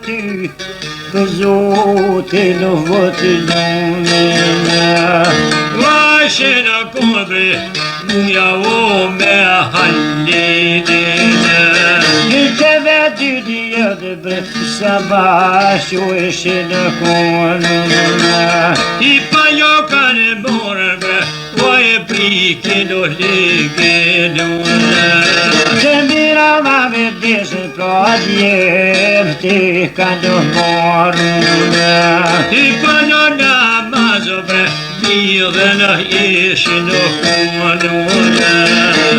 ty për Zotin o votëllonina. Vashe në kodre, muja o me hallidina. I të vetë djede bre, sa basho eshe në konuna. I pa jo ka në morë bre, o e prike do legeluna. Që mira ma me deshe pra djefte ka në moruna. I pa jo namazo bre, dhe në ishe në konuna.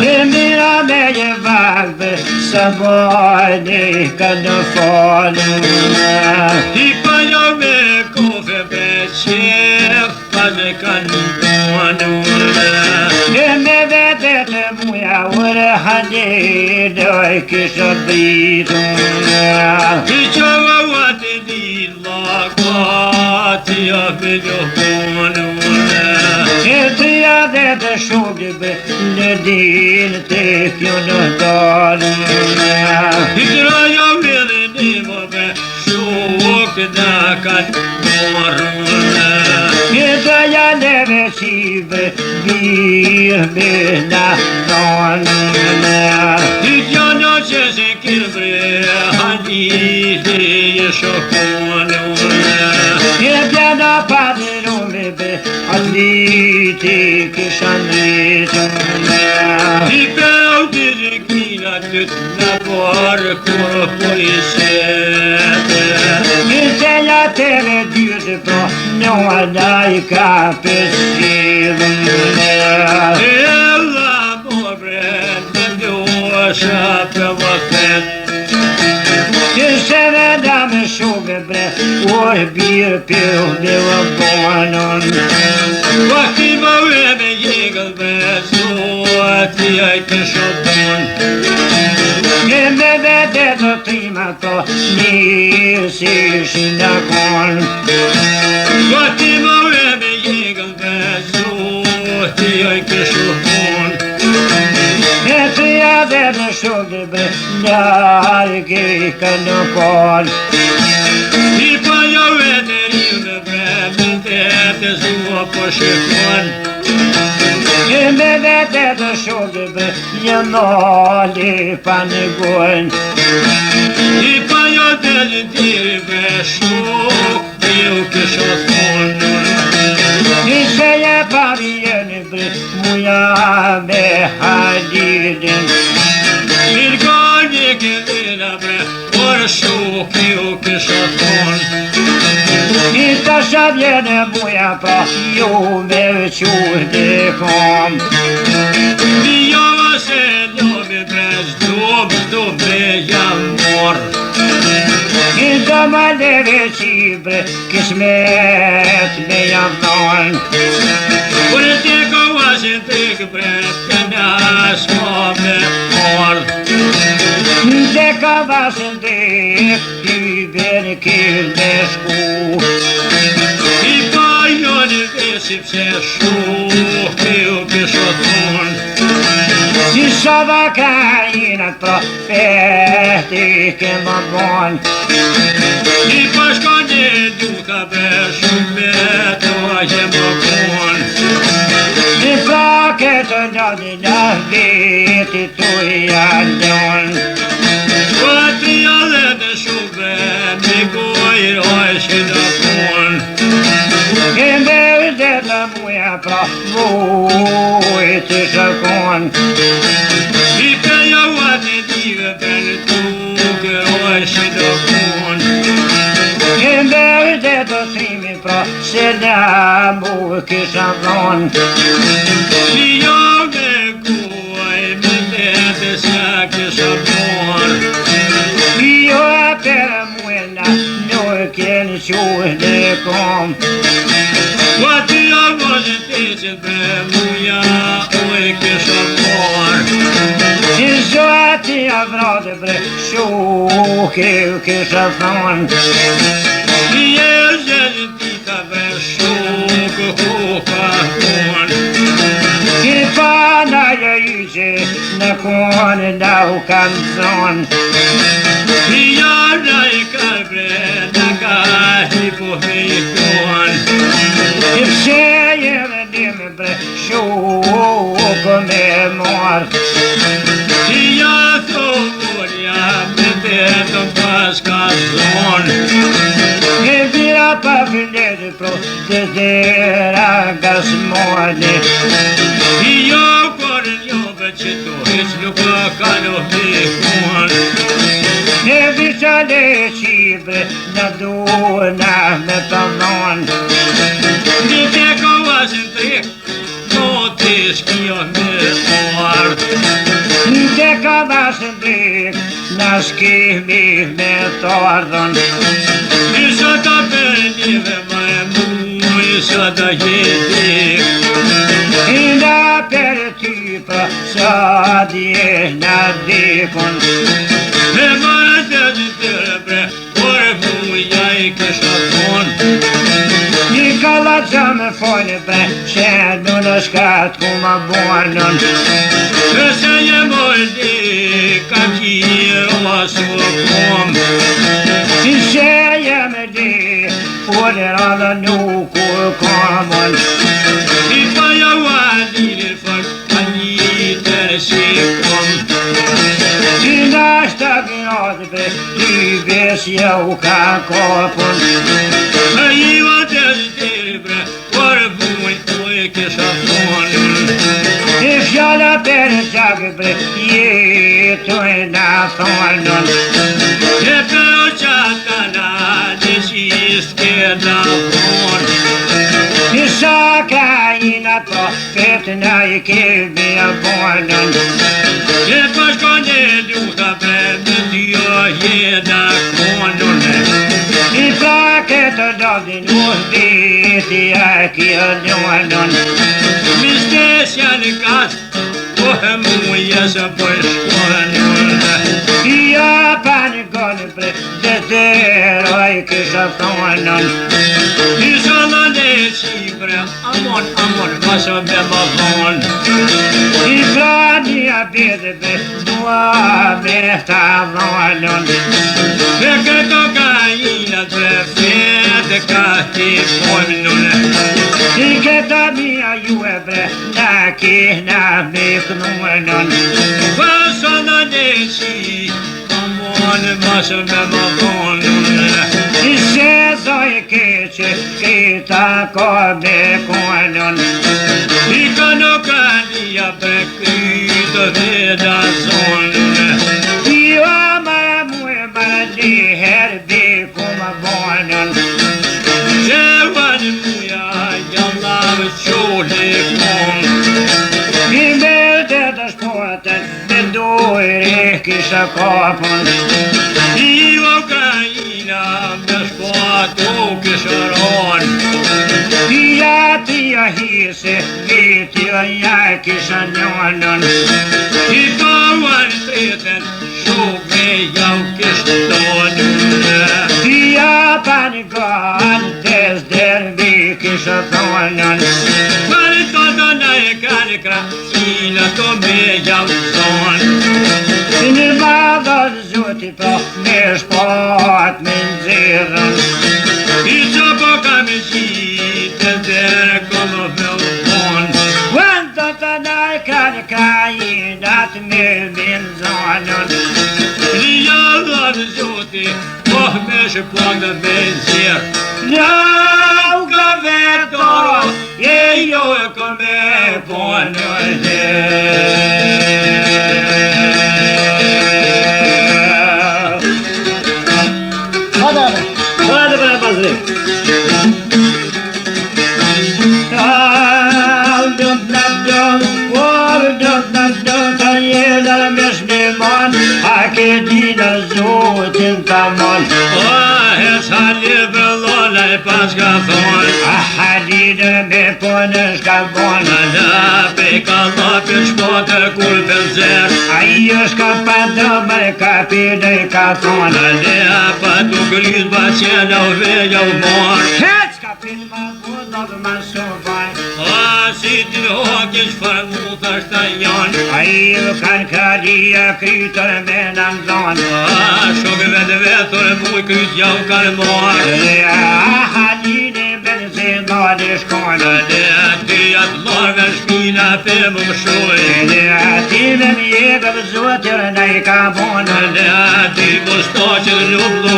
E mira me je valve, sa bojni ka në faluna. I pa jo me kofe be qef, pa me ka në konuna. E me vete të muja ure hanje, doj kisha brituna. I që vëvati di lakati a me jo konuna. E të jade të shugë be, në din të kjo në daluna. I të rajo me dhe nimo be, shugë da kanë moruna. E të jade me qive, birë me na daluna. I të në që se kilbre, hadite e shokonuna. E pjana padrome be, atliti kishan rrituna. I peu të rikina të në barë kërë po i sete. I seja të ve dyrë pra, në ada i ka pësiruna. E la më bret, në dosha për vëfet. Që se veda me shugë bre, orë birë për dhe vë bonën. Vakti më ure me jegëll bre, zoti aj të shobon. E me vede të trima to, nisi shinda kon. Vakti më ure me jegëll bre, zoti aj të shobon. E të jade në shugë bre, njarëke ka në kon. I pa jo e të rime bre, me të të zua po shikon. E me vete të shugë bre, një nali pa në gojnë. I pa jo të lëtiri bre, shuk të ju kësho thonë. I se je pa vjeni bre, muja me hadidin. Mirgani këllina bre, orë shuk ju kësho thonë. I të shabjene muja pa, ju me qurë kom. I jo se dobi bre, dobi jam morë. I të ma leve qibre, kismet me jam thonë. Kërë të kovasin të këbre, të nas mo me morë. Të kovasin të këber kërë me shku. I pa jo në vesip se shuk të ju kësho thonë. Si shava ka inat pra, feti ke më bon. I pa shkone duka bre, shume të aje më bon. I pra këtë njëni në veti të jallon. Po të jale në shume, me gojër ojshë në bon. E me dhe të muja pra, voj të shakon. I pe jo atë dive për tukë ojshë në bon. E me dhe të trimi pra, se da mu kisha vlon. I jo me kuaj, me dhe të sa kisha bon. I jo për muena, nuk kënë qurë dhe kom. Wa ti jo vëzë të që bre, muja oj kisha bon. I zo ati avrade bre, shuke u kisha thonë. I jezë tita bre, shuke huka thonë. I pana jo yqe, në kone da u kam thonë. I jara i ka bre, marë. Ja thoja me vetëm pas ka zonë. E vira pa filleri pro dhe dera gasmoni. Jo por njove që to heq nuk ka lohikon. E vishale qibre në duna me të dhonë. Një te ko vasin trik, no të shkjo me orë. Një te ko vasin trik, në shkimi me të ardhën. Isha ta për njëve ma e mu, isha ta jetik. Ina për ty pra sa dje në dikon. E marë të gjithërë bre, por muja i kësha thonë. Një kalla që me folë bre, shenë në shkatë ku ma bonën. Këse je moldi, ka kiro asu komë. Si sheje me di, folër adhe nuk u komën. I pa ja wadilin fër, a një të shikomë. I nashta gradë bre, ty ves jau ka kopën. E i vate zhtiri bre, por vuj të e kisha thonë. E fjalla për gjagë bre, jetoj në thonën. E për qata na në qiske në thonë. I shaka i në to, këtë na i kemi a bonën. E për shkone luka bre, me tjo jeda konën. I pra këtë dodin u viti a kjo njënën. Mistesja në kasë, kohë muja së për shkonën. Ja pa në gënë bre, dhe dheroj kësha thonën. I shala në qibre, amon, vasë me më vonë. I pra një bede bre, dua me ta dhonën. Dhe këto ka inat bre, fete ka ti ponën. I këta mia ju e bre, na kihna me kënonën. Vasë në qi, amon, vasë me më vonën. I shezoj keqe, kita ko me konën. I ka nuk ka një bre, këtë veda zonën. Jo ma mu e ma një her be ku ma bonën. Gjevan muja, jallavë qole kon. I merde të shpotën, me dojre kisha kopën. I Ukrajina, me shpotu kisha ronë. Ja tia hise, vitja ja kisha njënën. I kawan tretën, shukve jau kishtë tonën. Ja pa një ganë, des derbi kisha thonën. Kërë të dëna e kërë kra, ina të me jau zonë. Në madhër zoti pra, me shpat me nëzirën. I që po kam e qitë, dhe këllë vëllëponë. Vëndë të naj kërë krajinat me vinë zonën. Rija dhe zoti, oh me shpon dhe me zirë. Njau ka veto, e jo e ka me ponë dhe. Hadi bana bazı. Aldım nadım, vurdum nadım, kariyerler meşliman, hak edine zotin tamam. Es hali belona e paska thon. Halide me ponës ka bona. Da pe ka lopin shpote kur penzer. Ai është ka padëmër ka pide ka thon. Ne pa tu glis baqena u veja u mor. Hec ka pin ma budov ma sovaj. Si ti hokish farmu thashta jan. Ai kan kalia krytër me nam zon. Shok vetur muj kryt jau kan mor. Halide benzin në shkojnë. Dhe ty atë lorve shpi tina për më mshoj. Në ati me mjekë vë zotër në I ka bonë. Në ati musto që ljublu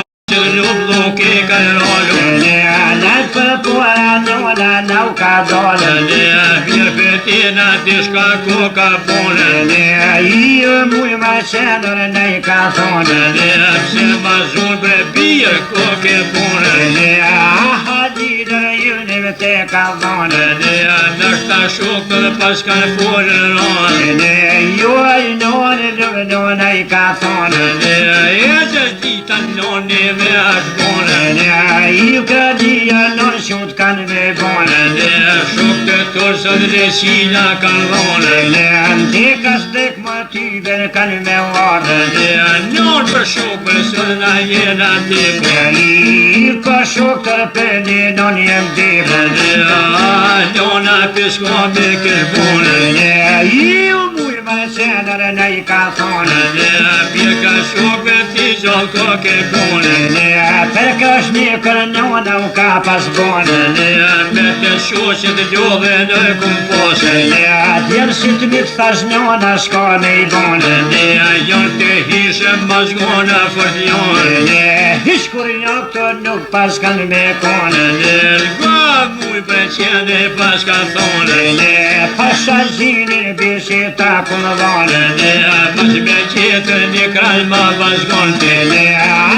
ke karollu. Në alat për pora njona nau ka dollë. Në mirë për tina të shka ku ka bonë. Në I muj ma qenër në I ka thonë. Në pse ma zunë për birë ku ke bonë. Në aha lidër june vë te ka thonë. Në nështë ta shukë dhe pas kanë folë në ronë. Në juaj nonë lëvënona I ka thonë. Në e që dita nonë me ashtë bonë. Në I këdia nonë shumë kanë me bonë. Në shukë të torsën dhe sila kanë dhonë. Në në kas dek më tyve kanë me orë. Në nonë për shukë për sërë na jena dipë. I ka shukë të rëpëndi nonë jem dipë. Në nona pisko me kërbonë. Në I muj më qenër në I ka thonë. Në bje ka shukë të gjallë ko kërbonë. Në për këshmi kërë nona u ka pas bonë. Në me të shoqet ljodhe në kumposë. Në djerë si të mitë thash nona shka me I bonë. Në jonë të hishe ma zgona fërtjonë. Në hish kur një këto nuk pas kanë me konë. Në lga muj për qene pas ka thonë. Në pasha zinin bisi ta kunë dhonë. Në pas me qetër një kraj ma vazgonë. Në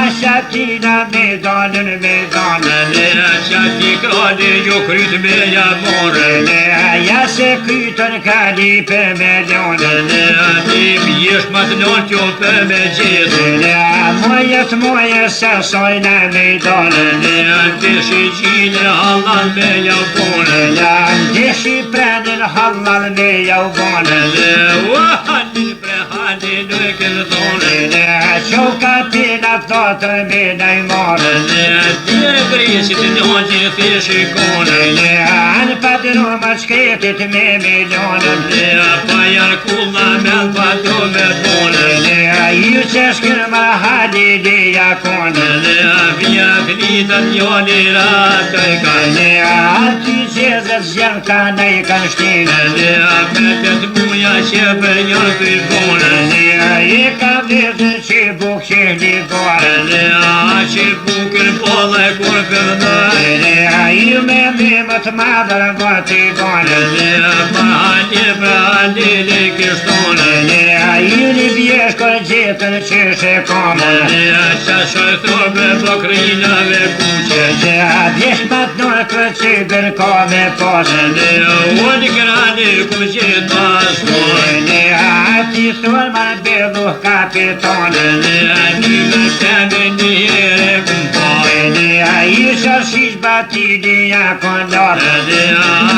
asha tina me donën me donë. Në qati krali ju kryt me jamorë. Në jase krytën ka li për me donë. Në tim jesh ma të non t'jo për me gjithë. Në moje se sojnë me donë. Në deshi gjilë halal me javbonë. Në deshi prenin halal me javbonë. Në halin pre halin në këtë thonë. Në qoka pinat dotër me najmorë. Në tjere grisit në gjithë shikonë. Në anë patru më shkretit me milionën. Në pajar kulla me l'patru me tonë. Në ju që shkërë ma hali lija konë. Në vjak litët njoni ratë I ka. Në ati qezët zjenë ka në I kanë shtinë. Në metet muja që për njën të I bonë. Në I ka vizën që buk që një dorë. Në që bukën pollë kur përdoj. Në I me mimët madër vërë të I bonë. Në pa hali për hali në kishtonë. Në I një bjeshkër gjithën që shekonë. Në që shojthur me bokrinave kuqe. Në bjeshmat nërë për që bërko me posë. Në unë krani ku gjithë pasmonë. Në ati thurë ma bedhu kapitonë. Në një me teme një here kumponë. Në I shashish batili ja kondorë. Në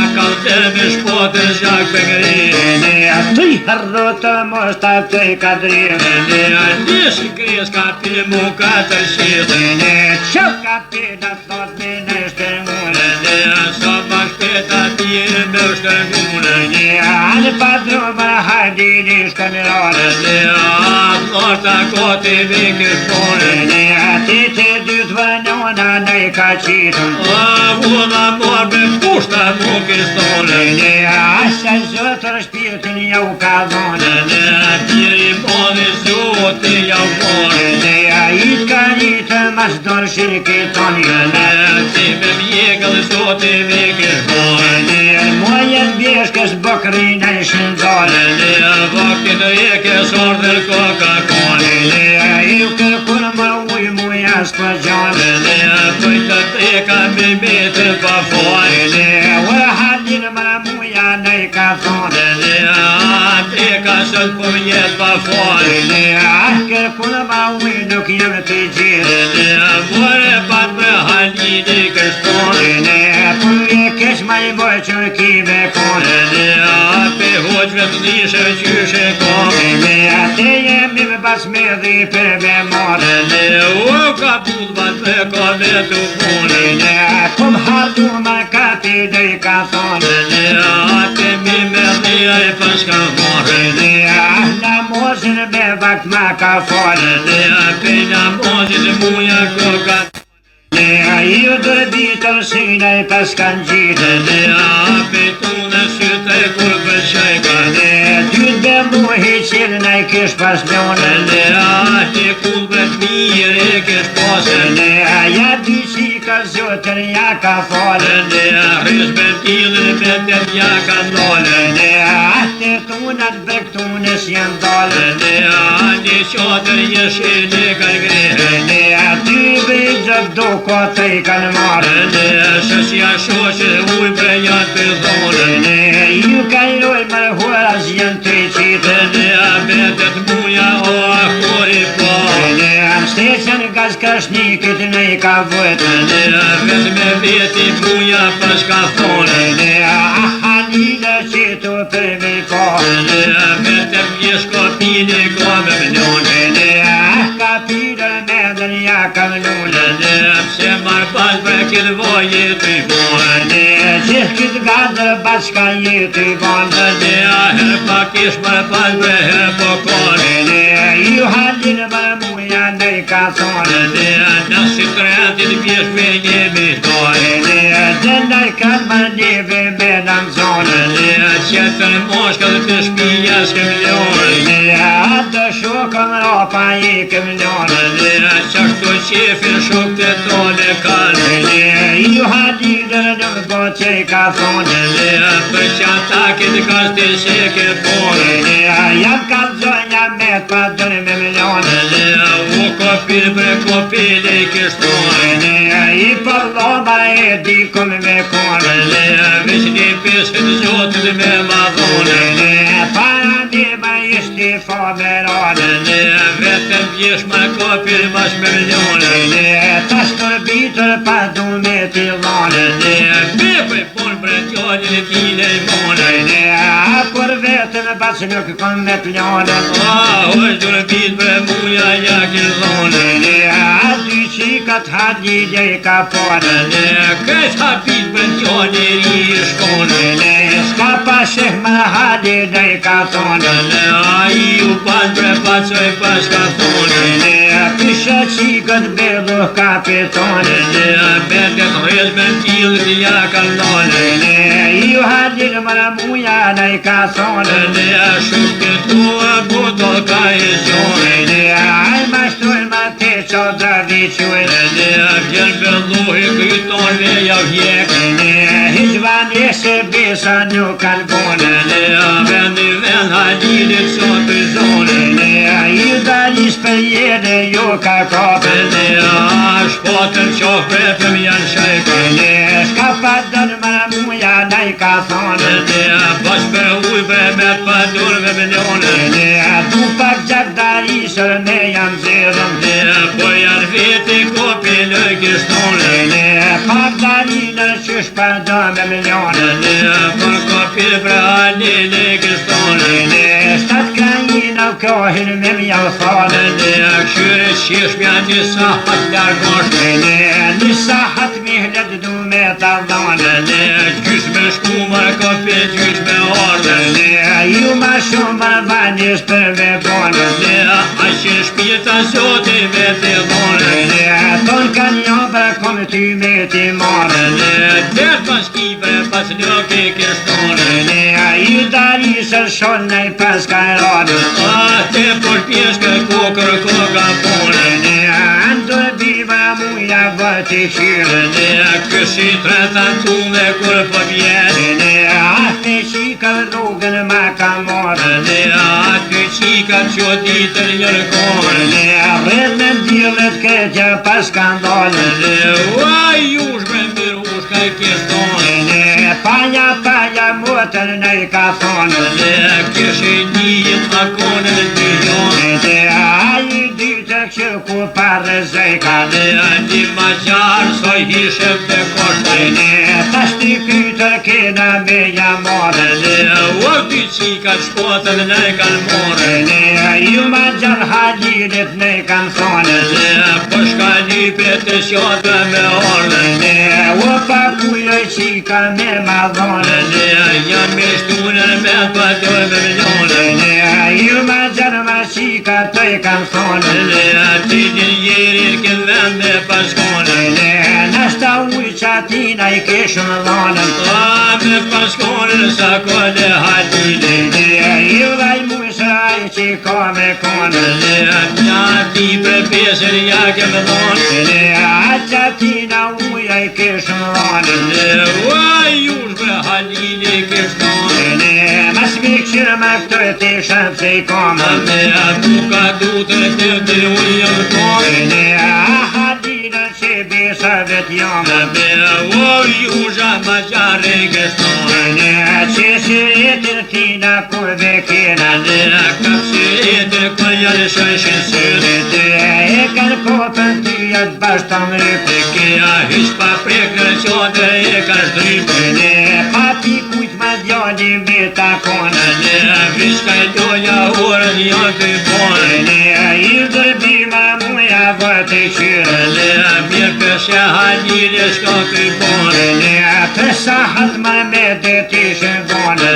akal teme shpotë zhak për gërë. Në të I herru të mosta të I kadrimë. Në njësë kres ka për mu ka të shqithë. Në që ka për në thot me në shtërmunë. Në së bak shpeta tjere me shtërmunë. Në anë padru më hajdi në shkëmironë. Në atë të kote vike shponë. Në ati të dytë vënona në I ka qitën. Vëlla mor me pushta mu kistonë. Në asha zotër shpirtin ja u ka dhonë. Në tjeri moni zotë ja u bonë. Në I t'ka një të mas dorë shirketonë. Në ti me mjekëll zotë vike shponë. Në mojet bjeshkës bokrin e shëndonë. Në vakit reke sordër koka konë. Në I kërkur më uj muja s'pëgjonë. Në pëjtë teka me metër pa fonë. Në ue halin më muja në I ka thonë. Në teka sët për jetë pa fonë. Në kërkur më uj nuk jem të gjithë. Në more pat për halin I kështonë. Në për e kesh ma I boj qërki me konë. Në pe hoqve të nishe qyshe konë. Në te jemi me bas me dhi për me morë. Në u ka pull bat për kone të punë. Në kum hardu ma kapi dhe I ka thonë. Në te mi me dhja I pas ka morë. Në namozin me vakt ma ka folë. Në pe namozin muja koka. Në ju dërbitën syna I pas kanë gjitë. Në pe tunë syte kur për qelë në i kish pas lone. Ne ati kullbret mirë e kish pasën. Ne ja di qika zotër ja ka falë. Ne rris me t'ilën me t'et ja ka ndollë. Ne ati tunat bektunës janë dalë. Ne ati qatër jeshile kanë grehe. Ne ati bëjgjët do kote i kanë marë. Ne shësja shoshe uj bre janë të zonë. Ne ju kajroj mërhuras janë të qitë. Ne betet muja o akori po. Ne steqen gaz krashnikit në i ka vëtë. Ne vet me veti muja pas ka thonë. Ne ahanile qitu për me ko. Ne vetem jeshko pili ko me mnjone. Ne ka pire me dhe nja ka mnjone. Ne pse mar pas bre kit voje të i bonë. Ne qith kit gadër bashka jetë i banë. Ne her pa kish mar pas bre her po kone. Ne ju halin më muja në i ka thonë. Ne nasi tretit pjesh me jemi tonë. Ne dëna i ka më neve me në zonë. Ne qetër moshkët të shpija s'kem ljonë. Ne atë shukën ropa i kem ljonë. Ne qashtu qefin shuk të tone kanë. Ne ju halidër në botë që i ka thonë. Ne për qatakit kasti se ke ponë. Ne jam ka zonja me pa dërë me milionë. Ne u kopil bre kopil i kishtonë. Ne i për loba e dikëm me kone. Ne veç një pisket zotit me madhone. Ne para një më ishti famerane. Ne vetëm pjesh ma kopil mas me miljone. Ne tash kërbitër pa du me t'i lane. Ne bepre pon bre tjallin e tine i mone. Ne për vetën bas nuk kom me t'ljane. Është dërbit bre muja ja killone. Ne dy qikat hadjidje i ka pone. Ne këtë hapit bre tjallin i shkone. Ne s'ka pa shih më hadjidje i ka thonë. Ne a i u pas bre pasoj pas ka thone. Ne pisha qikët bellu kapitone. Ne betet rrez me t'ilët ja kallone. Ne ju hadjidje më muja në i ka thonë. Ne shuk të tua buto ka e zone. Ne aj ma shtuj ma te qo dravi quj. Ne vjen belluhi kyton me ja vjek. Ne hizvan jeshe bisa nuk kanë bone. Ne vendi vend halilit sot të zone. Ne ju dalis për jede ju ka kope. Ne shpotën qof brepëm janë shajke. Ne s'ka pa dënë më muja në i ka thonë. Ne pas për uj bre me pa dur me miljone. Ne du pak gjak darisër me jam zirëm. Ne po janë veti kopil e kishtone. Ne pak darinër qysh për do me miljone. Ne për kopil bre halil e kishtone. Ne shtat krajin në kohin me mjau thonë. Ne këshyre qish mja njësa hat largosht. Ne nisa hat mihlet du me ta dhonë. Ne gjysh me shkumar kopil gjysh me ardhe. Ne ju ma shumë barbanis për me bonë. Ne aqin shpirta zoti me të dhone. Ne ton kan jo për kom ty me ti morë. Ne det pas kibre pas luk e kishtone. Ne ju darisër shon në i pas kajronë. Te por pjeshke kokër koka pone. Ne andur biva muja vëti qyrë. Ne kësi tretan tume kur po vjetë. Ne ahte qika rrugën ma ka morë. Ne aty qika që ditër njërë kone. Ne rrët me ndilët këtja pas ka ndonë. Ne uaj jush bre mirë ush ka i kishtone. Ne paja motër në i ka thonë. Ne këshë njët akone në dy jonë. Ne aji dytë që ku parë zëjka. Ne andi ma qarë soj hishem të koshte. Ne tash t'i kytër kena me jamore. Ne o dy qikat shpotën në i kanë more. Ne ju ma gjallë halilit në i kanë thonë. Ne po shka lypre të shotë me orë. Ne o pa kujoj qika me madhone. Ne janë me shtunën me pa dur me miljone. Ne ju ma gjallë ma qika të i kanë thonë. Ne aty një jerin këtë vend me paskone. Ne nashta uj qatina i keshëm dhonën. Me paskone sa kone halile. Ne ju vaj mujshë aj që ka me konë Nja ti për pesër ja kemë dhonë Aqa tina uja I kishëm dhonë Ua jush për halili kishtonë Mas mikshirë me këtë të shëpë që I komë Buka du të të uja më tonë Halina që besave t'jomë O jusha ma qare kishtonë Që shëretin tina kur dhe kena Kap shëretin kur janë shëshin sërë E kanë kopën tyjat bashkë të mërëpë Kja hysh pa prekër qodë e ka shdrypë Pati kujt ma djali me ta konë Hysh ka e doja orën janë të bonë I dërbima muja vërte qyrë Mirë përshë halili shka të bonë Për sahat ma me dhe ti shëngonë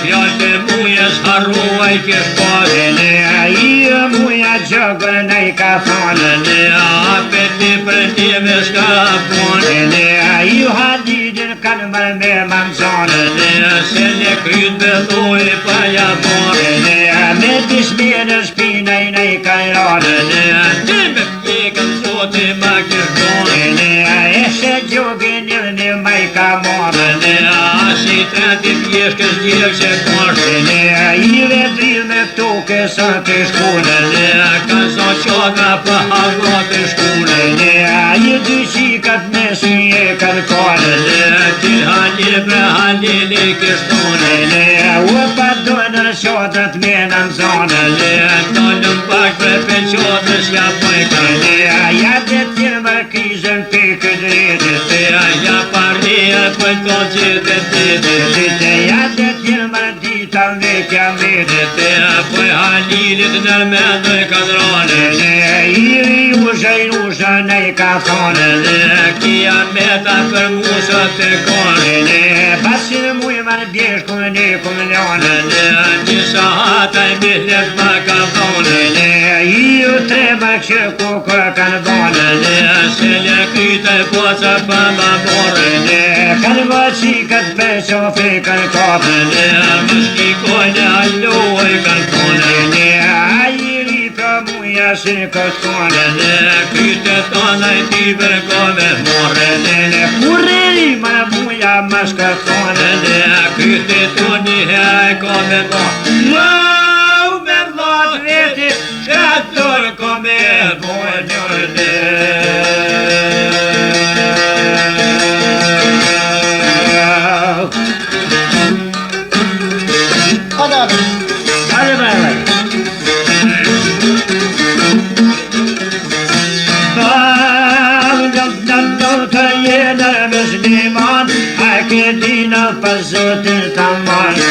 Fjallë të mujës harruaj kish bonë I muja gjëgër në I ka thonë Apeti për njëve shka bonë I halilin kanë mërë me manzonë Se ne kryt bëlloj pa jamonë Me dismene shpinaj në I kajronë Ti me pjekën zote ma kish bonë E shë gjogin një ma I ka morë Si të të pjeshkës djekë që koshtë I vedril me toke së të shkunë Ka so qodra për hagot të shkunë I dy qikat me syje kanë konë Ti halil për halili kishtonë U pa dojnë qodrat me në zonë Tollëm pak për për qodrës ja pëjka Ja dhe tjerë më krizën për këtë rritë Ja parria për të gjithë të ditë Ja dhe tjerë më dita me kja mirë Për halilit nërmendë ka dronë I usha në I ka thonë Kia meta për musët të konë Pasin muj më në bjeshku në kumilionë Njësa hata I mihlet ma ka thonë I u treba që kukër kanë donë Se një kyte poca pa ma borë Kanë vëqikat për qofi kanë kopë Më shkikojnë alloj kanë thonë A I ripë muja si këtë konë Kyte tona I ti për kove morë Kurri më muja më shkët konë Kyte toni hera kove morë Lau me vlat veti Shator kome bojnjërde Hadi bay. Të jenë mësliman Hake dina për zotin të manë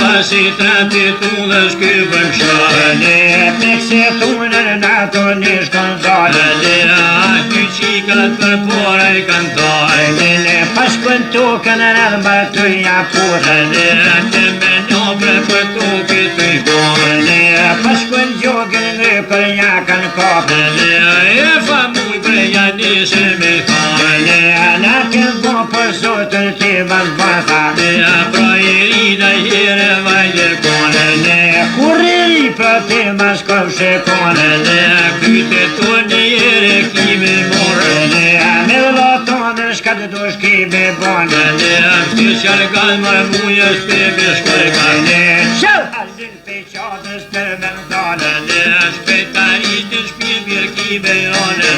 Pasi trati tu dhe shkypën shërë Pekse tunën në ato një shkëndorë Ty qikat për pora I kantorë Pashkën tukën në rëmba të japurë Të me njopre për tuki të I borë Pashkën gjogën në për jakën kopë E fa muj për janisë me farë Në kënë bo për zotën të vazbata Pra I rida jere vajde kone Kurri për të mas kofshe kone Kyte të njere kime morë Me vëllotonë shkatë du shkime bonë Të qarkan marë mujës për bishkërkan Qëllë halin për qatës të vendonë Shpetarit të shpirë për kime jonë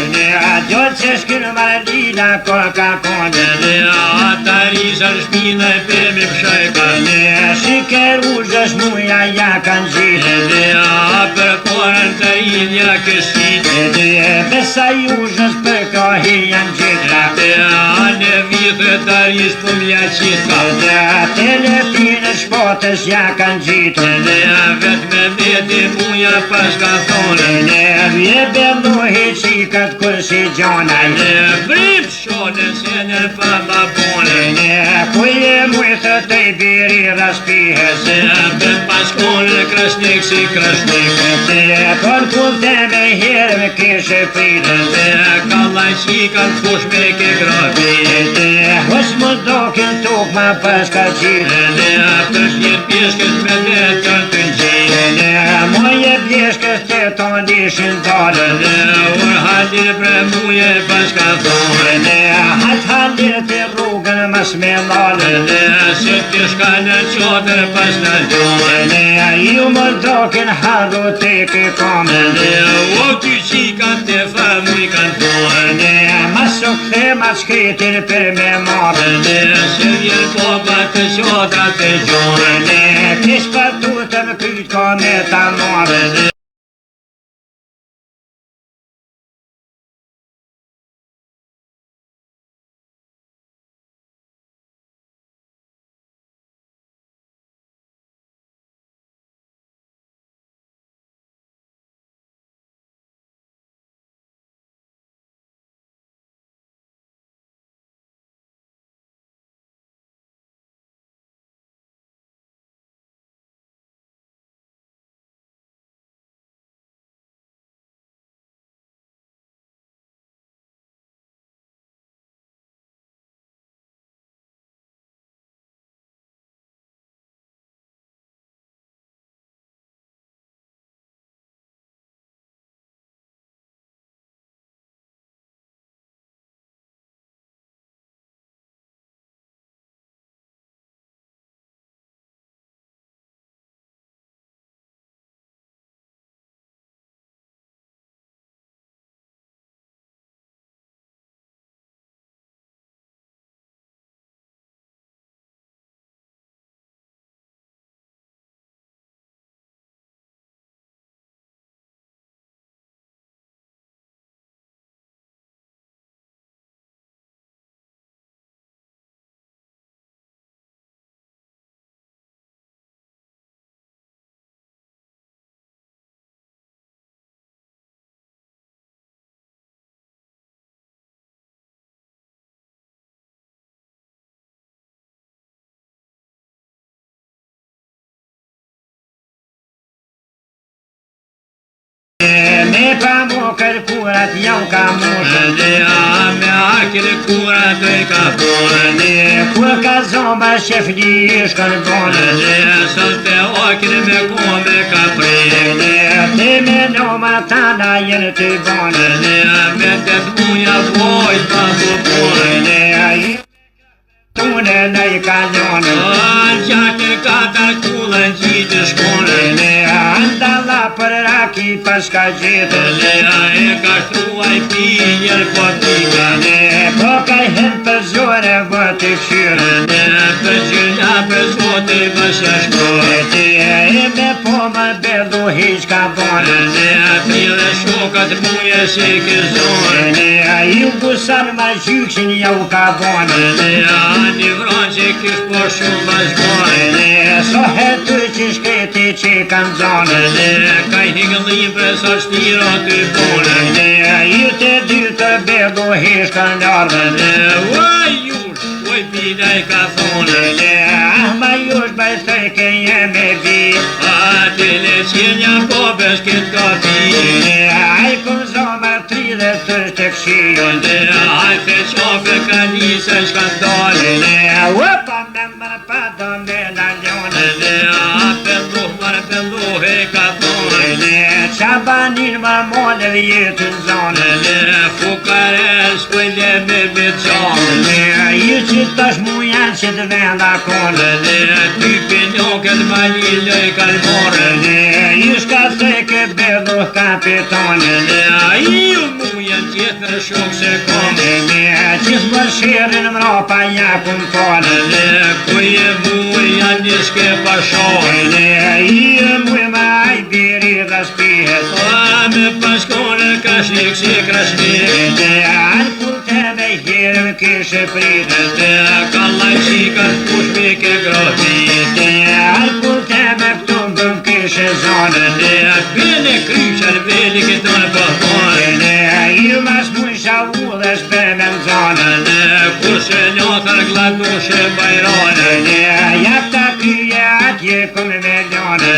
Gjot që shkirë marlina koka kone Ata risar shpina I për me pshajkan Shiker uzhësh muja ja kanë gjitë Për korën të rinja kështit Besa I uzhës për kohi janë gjitha Në vitë të risë për mja qitka Telefinë shpotës ja kanë gjitë Vet me veti muja pas ka thonë Vje bellohi qikat kur si gjonaj Brip shone se në pa ma bone Kuje mujtë të I biri raspihes Për pas kone krasnik si krasnik Për kur të me herë kishe fritë Kallaj qikat fush me ke grafit Hos më dokin tuk ma pas ka qitë Për fjet pjeshkët me vetën të gjitë Më je bjeshkës të tonë dishin dalë Ur halir për muje bashka thonë Hajt halir të rrugën mës me nalë Se të shkallë qotër pas në gjonë Ju më drokin harru të këkamë O ty qikan të famuj kanë thonë Masu këthe ma shkritin për me marë Se vjen popa të qotra të gjonë Kish për tutën kyt ka me ta marë Me pa mu kërkurat jau ka mushë Me akil kurat e ka thonë Kur ka zomba shefli shkën bonë Sot të akil me kome ka prejnë Te me noma tana jenë të bonë Me të të muja vojt pa buponë Tune në I ka njonë Qake ka ta kullën qitë shkonë Andala për raki paska gjithë E ka shruaj pinjër po tika Po ka hen për zore vëtë këshyrë Për gjyna për zote vëshë shkonë E me po më berdu hiq ka bonë Pile shokat muje se këzonë Ju gusar ma gjykshin jau ka bonë Një vronë që kish po shumë ma shkonë So hetu që shkreti që kanë zonë Ka I hingëllim për sa shtiro të bonë Ju të dy të berdu hiq kanë larë Oj jush, oj pidaj ka thonë Ma jush bëjtë ke jeme vi Atile qenja po bësh këtë kapi Aj kun zomar 30 tërë të këshion Aj fe qofe ka njëse shkandale Upa me më pa do me në ljonë Pelluh e ka thonë Qabanin më mollë jetë në zonë Fukares pëjle me beqonë Ju që tash mu janë që të venda konë Ty pinjoket ma një lëj kalmore Ju shka të ke berdu kapitonë Ju mu janë tjetër shumë se konë Qis më shirin më ropa jakun tonë Kuje mu janë një shke pashonë Ju mu më aj biri dhe spihet Me paskone ka shik si krasnik Alkull të me hirëm kishë pritë Ka lajqikat kush me ke grotit Alkull të me këtumbëm kishë zonë Bene kryqar veli këtonë pëhmonë Ju mas mujë shavullës për me në zonë Kurse njotër gladushe bajronë Jak ta kryje atje këm me ljonë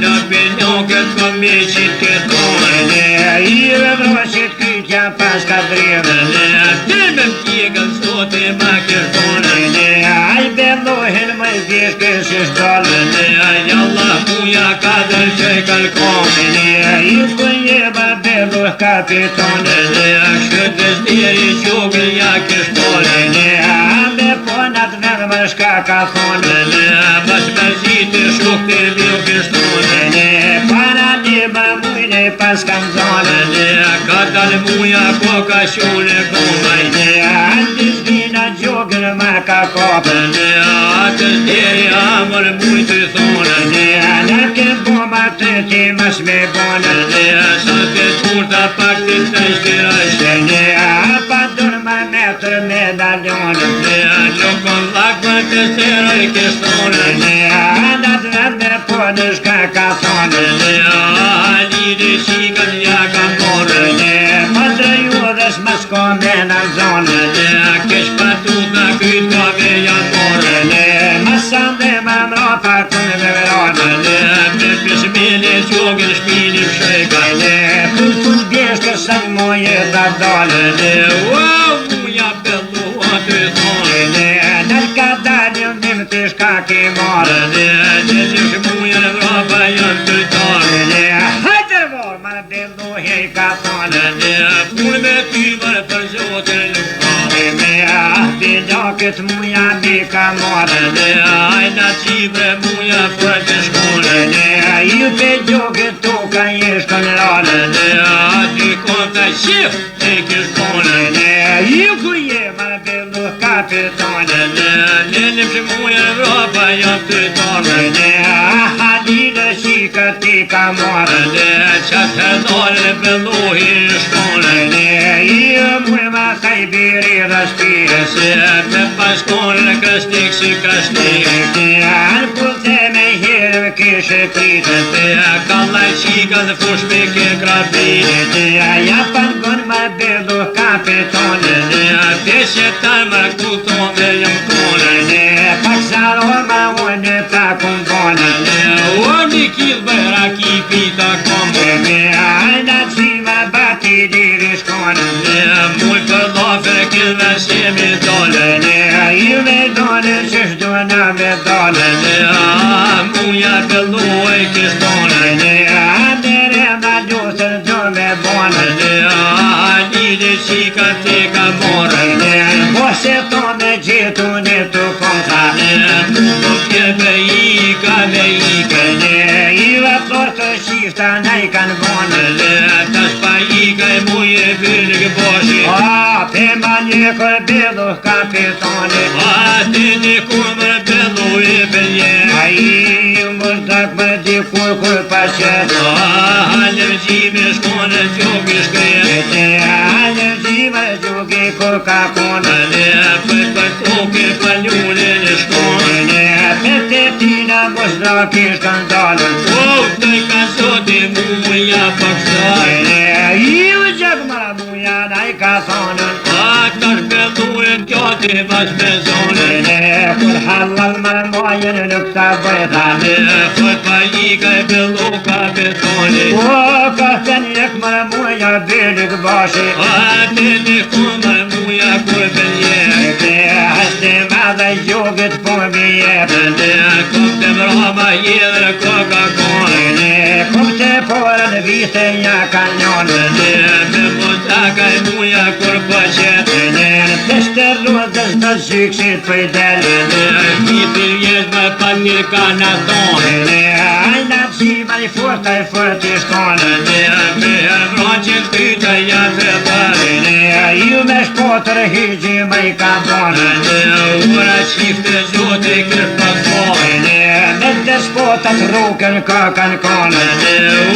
Në pinjoket këm me qitë këtonë Ju e vroshit krytja pas ka drivë Te me m'tjekën sote ma kërtonë Aj bellohin më vjesh këshë shdolë Allah muja ka dërqe ka shërkone I kënje më bellu kapitone Shëtës diri qukën ja kështone Me ponat vërë më shka ka thone Mas mërzitë shukë të vjo kështone Para një më mujnë pas kam zone Ka dalë muja ko ka shule komaj Andis vina gjogër më ka kopën Atës diri amër mujtë thone Në ke bomba të ti mas me bonë Sa të kurta pak të të shkirashtë Pa dorma metër medaljonë Lukon lakë të seroj kështone Adat vende po në shka ka thonë Lidë shikën ja ka morë Mëndre judës më s'ko me në zonë Kesh patu nga kytë kave janë morë Mësën dhe më mropa kënë me veronë Me pëshmele qogën shpinim shëka Për të bjeshtë së moje të dollë Wow, muja bellu atë thonë Nër ka dalim nim të shka ki morë Gjëllësh muja në vrapa janë të tarë Hajtër vor, më bellu hej ka thonë Punë me tymër për zotën lukë Bilokët muja mi ka morë Ajna qibre muja për të shkone Ju pe gjogët tu ka jeshtë në rarë Aty konta shif të kështone Ju ku je më bellu kapitone Lëllim që muja në vrapa janë të tarë Halilë shika ti ka morë Qatë herdore belluhi në shkone Ju mujë ma kaj biri dhe shpirë Se me paskone në kështik si kështik Në pulte me hirë kishë pritë Ka laj qika dhe fush me ke krabit Ja për gënë më bellu kapitone Peshe tarë më kutone jam kone Pak zaror më unë ta kumbone O një kilë bëra ki pita komë Ajna qima bati diri shkone Muj për lafer kilë si me dole Ju me dole që shdu në me dole Muja bellu e kështone Andere ma ljusër du me bone Lidë qika te ka morë Bose tome gjithu një të kontra Po pjepe ika me ika Iva flor të shifta ne i kanë bone Tas pa ika e muje bërgë boshi Pe ma një kër bellu kapitone Ate një kumër bellu e belje Ju më zak më di kur pashet Alergjime shkone gjogi shkreje Alergjime gjogi kur ka kone Për toke për ljune në shkone Pete tina më zraki shkandalën Të i ka zote muja paksaj Ju gjak mara muja na i ka thonën Ata shbellu e kjote bas me zone Kur halal mara mojen nuk ta bëjtane Për pa ika e bellu ka betone Ka sen jek mara muja bilik bashi Ate një kumër muja kur belje Hashte madhe jogët po bje Kopte brama jedrë koka kone Kopte porën vite ja kanjonë Me mutaka e muja kur po qetë Peshte rrudës të zykshit për delë Kitë jesh me pa një kanatone Ajna qima i furt i shkone Me vroqin pyta janë të bërë Ju me shpotër higji me i ka bone Ura qifte zote kërpa kone Me të shpotat rukën kakën kone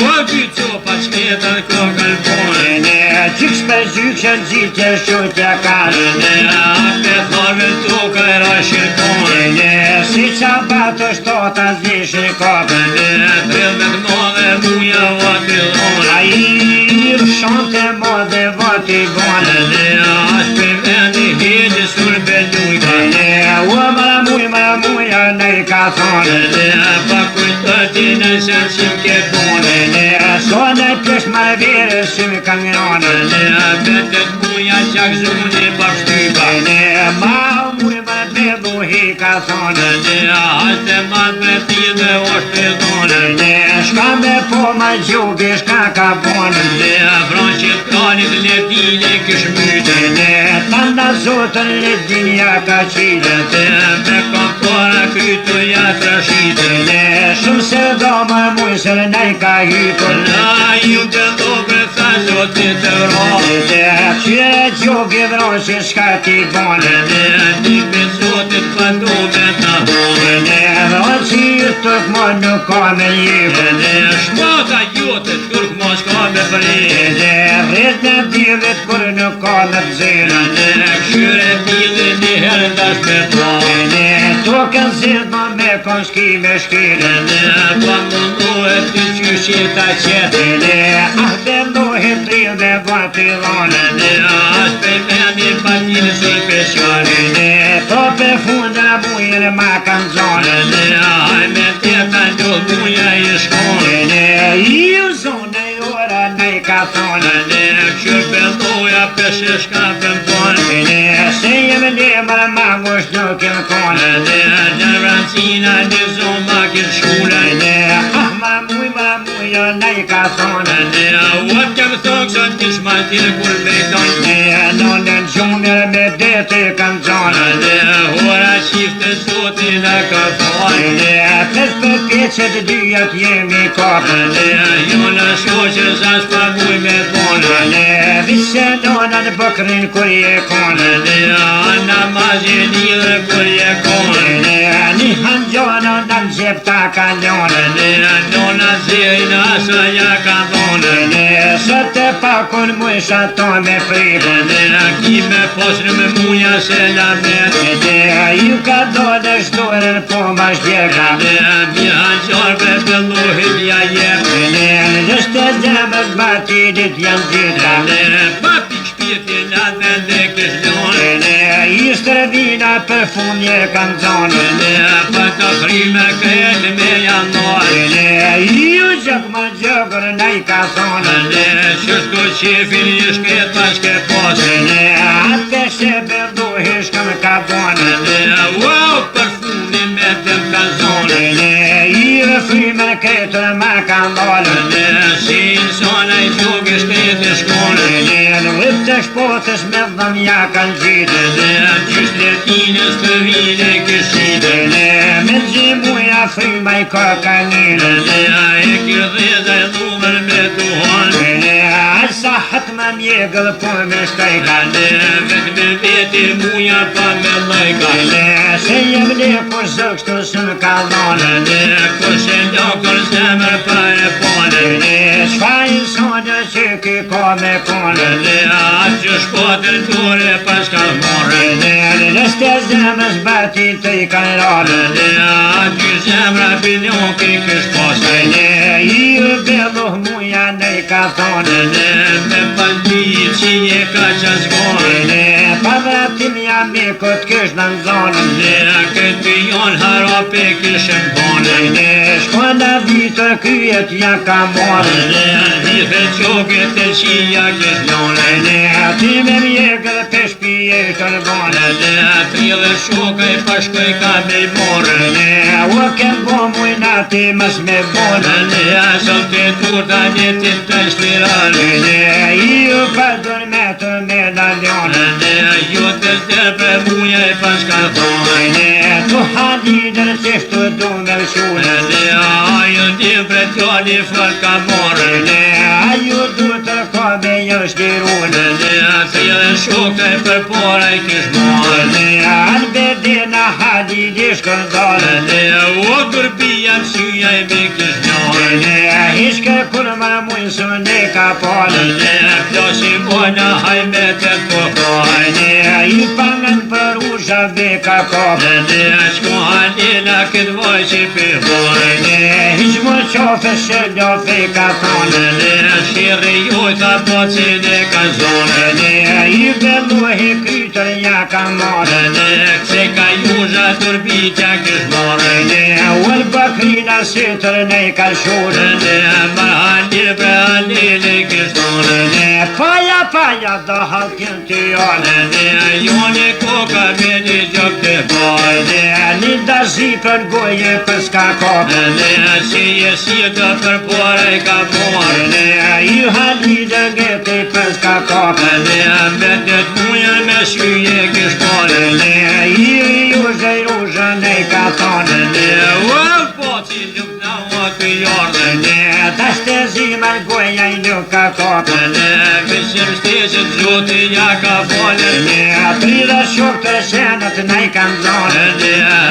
O gjyqo pa qmetën kokën kone Gjyks për gjykshën gjitje shutja kane Ape thorve tuka e rashin kone Si qa batë shtota zishin kokën Trilmet modhe muja vati lone A i rëshonte modhe vati bone As për vendi hegje sur belujka Mara muja ne i ka thone Pa kujtëti në sensim ke bone Sone pësh ma vire shim kamjone Betet muja qak zuni pa shtypa Ma muj ma bellu hi ka thone Haste ma për ti dhe o shpërdone Shka me po po ma gjubi shka ka bonë. Ne afron që t'kanit ledile kish myte. Ne tanda zotën ledinja ka qile. Te me kompora kytu ja trashite. Ne shumë se do më mujësër nej ka hypër. Na ju të dobre tha zotit të rohë. Ne qyre gjubi vronë që shka ti bonë. Ne dik me zotit pa do me ta hone. Ne vronë që ju tërk më nuk ka me jipë. Ne shmata jote turk mos ka me prej. Ne rrit në dilit kur nuk ka me pëzirë. Ne këshyre tili një herë dash me pa. Ne tukën zirë më me konshki me shkile. Ne pa mundu e ty qyshi ta qetë. Ne ahbendohet rrë dhe vati lone. Ne ashtë pe meni pa njën surpeshjale. Ne to pe fundra bujër ma kanë zone. Ne hajme tjeta njoh muja i shkone. Ne ju zone ora nej ka thone. Ne këshyr pëlloja peshe shka pëmpone. Ne se jem lemër ma ngusht nuk jem kone. Ne në vrancina në zoma kën shkule. Ne ma muj nej ka thone. Ne uat kem thok sot një shmatil kur bejton. Ne nonën gjumër me dete kanë zone. Ne hora qifte zotin e ka fone. Ne pes për peqet dyjat jemi kapë. Ne jo në shoqe zash pa muj me bone. Ne vise nonën bëkrin kur je kone. Ne namazje lidhe kur je kone. Ne një hangjona në gjep ta kalone. Ne nona zin asa ja ka dhone. Ne sot e pakun mujsha to me frikë. Ne ki me posnë me muja se la met. Ne ju ka dole shtorën po ma shbjeka. Ne mi hanqarve pëllohim ja jep. Ne në lështë e zemës batilit janë gjitha. Ne papi shpirtin atë dhe këshlone. Ne ishtë rëvina për funje kanë zonë. Ne pa të frime këtë me janore. Ne ju gjak ma gjëgër nej ka thonë. Ne qështu qefin i shket pa shke posë. Ne atë se bërduhi shkëm ka bonë. Ne wow për funin me të ka zonë. Ne i rëfrimen këtër ma ka ndonë. Ne si insona i gjugi shkete shkone. Ne në rëp të shpotës me dhëm ja kanë gjitë. Ne qysh letinës të vine këshite. Ne me gjimuja frima i ka kaninë. Ne e kërëdheza e dhumër me duhon. Ne asa hatma mjegëll po me shtajka. Ne vetë me veti muja pa me lajka. Ne se jem ne po zëkshtu së më ka dhonë. Ne kushe ndokër zemër pa e pone. Ne shfajnë sonë që ki ka me kone. Ne atë që shpotër dure pas ka more. Ne në lështë e zemës bati të i kanë rane. Ne atë që zemra bilion ki kësh posë. Ne i u belluh muja ne i ka thonë. Ne me paldi që je ka qazgone. Ne pa vratim jam i këtë kësh në zonë. Ne këtë pion harope kishëm bone. Ne shkona vitër kryet ja ka morë. Ne hithe qoket e qia kish lone. Ne ati me mjegër pesh pije të rgone. Ne atrille shokaj pashkoj ka me morë. Ne u kem bo muj nati mas me bonë. Ne asol të turta jetit të shtirane. Ne i u përdër me të medaljonë. Ne ju të zdepre muja e paska thonë. Ne tu halidër qështu du me shune. Ne aju një pre tjali fër ka morë. Ne aju du të ka me jë shtirune. Ne atrille shokaj për pora i kish morë. Ne albedina halidi shkëndale. Ne u gërbija syja i me kish njore. Ne ishke kur më mujë së ne ka pole. Ne plosi bona hajme të kokoj. Ne i pangën për usha dhe ka kopë. Ne shko halina këtë voj që përvoj. Ne hiq më qofë shë lofe ka thonë. Ne shkirë jojta pocin e ka zonë. Ne i belluhi kytër ja ka morë. Ne kse ka juzha turbitja kish morë. Ne ullë bakrina sytër ne i ka shurë. Ne ma halil bre halil e kish morë. Ne paja do halkin të janë. Ne joni koka me një gjok të boj. Ne një dash zipën goje për s'ka kopë. Si e si të përpore ka morë. Ju halidë gëte për s'ka kopë. Vetet mujën me shyje kishpone. Ju zhejrushën e ka thonë. Po që lukna o të jordë. Ta shtezimën goja i nuk ka kopë. Vishëm shteshët zotë ja ka folë. Prida shok të shenët ne i kanë zonë.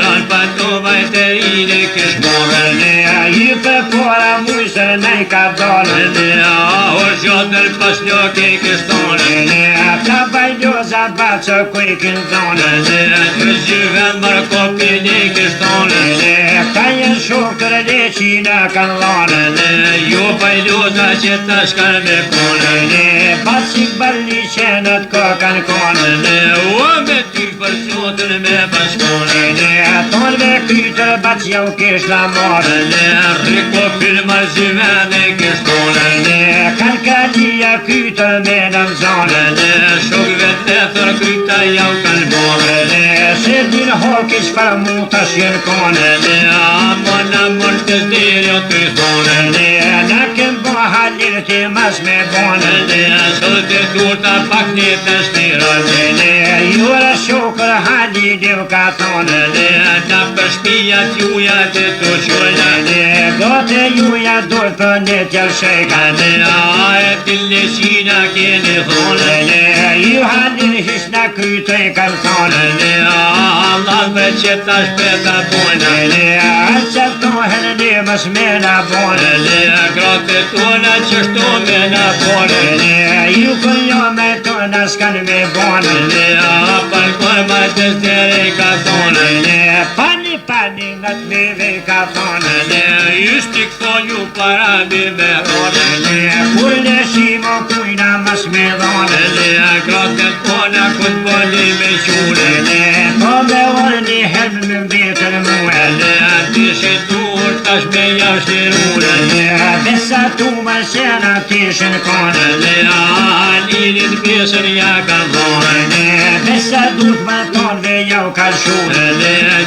Ranë patovaj të rine kishpone. Ju për pora mujësër ne i ka dollë. O gjotër pas ljoke kishtone. Ta bajdoza bacë kuj kënë zonë. Të zhyven mërë kopin e kishtone. Ta jenë shok të rëleqi në kanë lonë. Jo pajdoza që ta shkan me kone. Bacik bërli qenët ko kanë kone. O me ty për zotën me bashkone. Tonë me kytër bac jau kish la morë. Riko filma zhyven e kishtone. Kanë kalia kytër me në zonë. Shok vetë letër kryta jau kanë morë. Se din hokish fa mu të shjenë kone. Amon të zdirjo të thone. Në kem bo halir ti mas me bone. Sot e turta pak një të shtirone. Jura shokër hali div ka thonë. Ta për shpia t'juja të të qëllë. Gote juja dojtë për një tjel shejka. A e t'ille qina keni thonë. Ju halin hish në krytë e kanë thonë. Allah me që ta shpeta pojnë. Qëftohen një mës me në bonë. Gratë tona që shto me në pojnë. Ju këllo me tona s'kan me bonë. Për kërë ma të zdere ka thonë. Pani nga të meve ka thonë. Ju shti këto ju para mi me thonë. Kur në shimo kujna mas me dhonë. Gratë tona këtë bëni me qune. Po me orë një helmë më mbetër muë. Ti shitur tash me javshtirune. Besa tu më shena tishën kone. Linit pjesën ja ka thonë. Besa dut më tonve jau ka shune.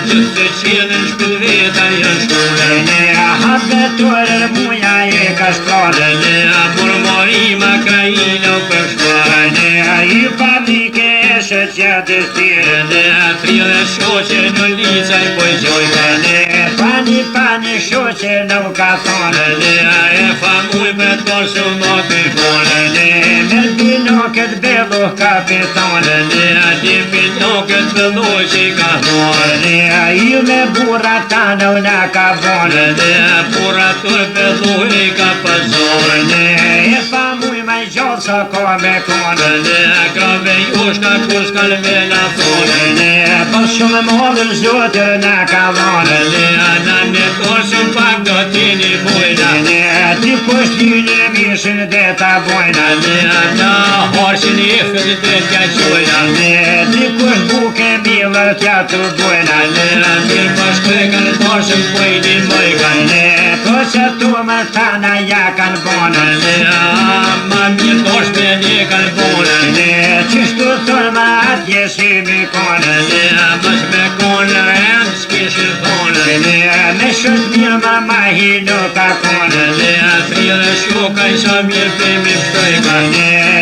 Gjithë të qenën shpët veta janë shkune. Hapë tërër muja e ka shkone. Murmorima krajina për shkone. Ju fabrike e shëqja të stirë. Frire shoqe në licaj pojgjojnë. Pani shoqe nuk ka thonë. E famuj për të shumë të fone. Me binokët bellu kapitonë. Ti binokët bellu që ka thonë. Ju me burra tanë në ka bonë. Burra tër bellu i ka pëzonë. E famuj me gjotë sa ka me konë. Grave jushka kushkal me la thonë. Po shumë modër zotër në ka vonë. Në në torë shumë pak do t'ini bujna. Ti poshtjine mishën dhe ta bojna. Në horshin i fëtë dhe t'ja qojna. Ti kush buke milër t'ja të bojna. Mirë pashkoj kanë torë shumë pojni mojka. Po që tu më tana ja kanë bonë. Ma mirë torë me një kanë bonë. Qështu thonë ma atje si mi konë. Mas me konë rëndë s'kishë thonë. Me shët mirë ma mahi nuk ka konë. Frire shokaj sa mirë për mi pështojka.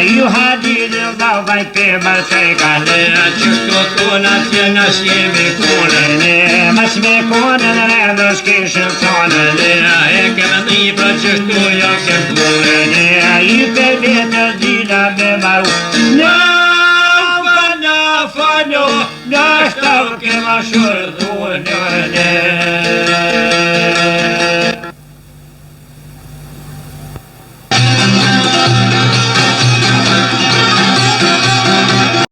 Ju hadin lavaj për mërtejka. Qështu tona tjena s'jemi konë. Mas me konë në rëndës kishën thonë. E kemë një pra qështu ja kem konë. Ju për vetër dina me maru. Në shtav ke ma shërë dhunë.